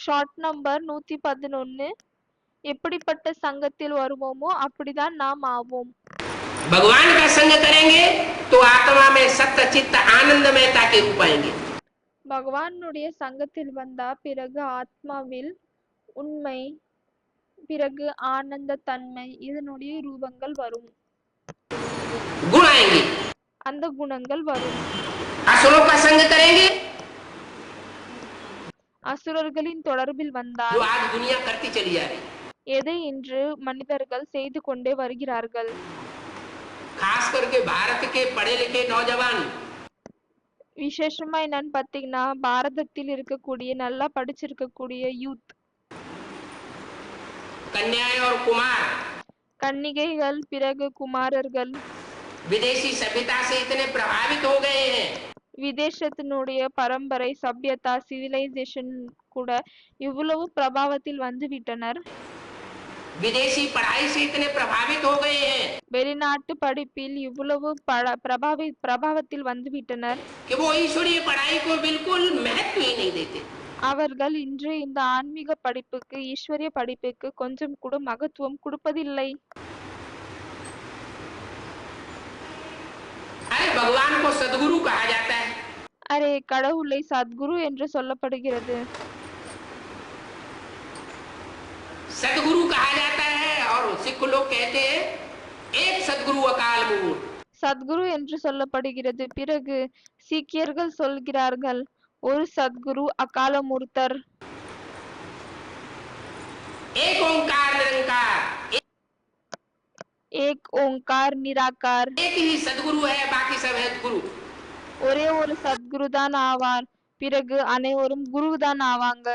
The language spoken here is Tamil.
Short number 111. எப்படிப்பட்ட சங்கத்தில் வருவோமோ அப்படிதான் நாம் ஆவோம். भगवान का संग करेंगे तो आत्मा में सत्य चित्त आनंदमयता के रूप आएंगे. பகவானுடைய சங்கத்தில் வந்தா பிறகு ஆத்மாவில் உண்மை, பிறகு ஆனந்த தன்மை இதனுடைய ரூபங்கள் வரும். गुण आएंगे. அந்த குணங்கள் வரும். असुरों का संग करेंगे அசுரர்களின் தொடர்பில் जो வந்தால் आज दुनिया करती चली जा रही, எதை இன்று மனிதர்கள் செய்து கொண்டே வருகிறார்கள். खास करके भारत के पढ़े लिखे नौजवान விசேஷமா என்னன்னு பாத்தீங்கன்னா பாரதத்தில் இருக்கக்கூடிய நல்லா படிச்சிருக்கக்கூடிய யூத், कन्याएं और कुमार கன்னிகைகள், பிறகு குமாரர்கள் विदेशी सभ्यता से इतने प्रभावित हो गए हैं விதேசத்தினுடைய பரம்பரை சभ्यता சிவிலைசேஷன் கூட இவ்வளவு பிரபாவத்தில் வந்து விட்டனர். विदेशी पढ़ाई से इतने प्रभावित हो गए हैं வெளிநாட்டு படிப்பில் இவ்வளவு பிரபாவத்தில் வந்து விட்டனர் कि वो ईश्वरीय पढ़ाई को बिल्कुल महत्व ही नहीं देते. அவர்கள் இன்று இந்த ஆன்மீக படிப்புக்கு, ஈஸ்வரிய படிப்புக்கு கொஞ்சம் கூட மகத்துவம் கொடுப்பதில்லை. अरे भगवान को सदगुरु कहा जाता है. அரே, கடவுளை சத்குரு என்று சொல்லப்படுகிறது. सदगुरु कहा जाता है और सिख लोग कहते हैं एक सदगुरु अकाल मूर्त. சத்குரு என்று சொல்லப்படுகிறது. பிறகு சீக்கியர்கள் சொல்கிறார்கள் ஒரு சத்குரு அகால மூர்த்தர். एक ओंकार निरंकार, ஏக் ஓங்கார் நிராகார். एक ही सदगुरु है, बाकी सब है गुरु. ஒரே ஒரு சத்குரு தான் ஆவார், பிறகு அனைவரும் குரு தான் ஆவாங்க.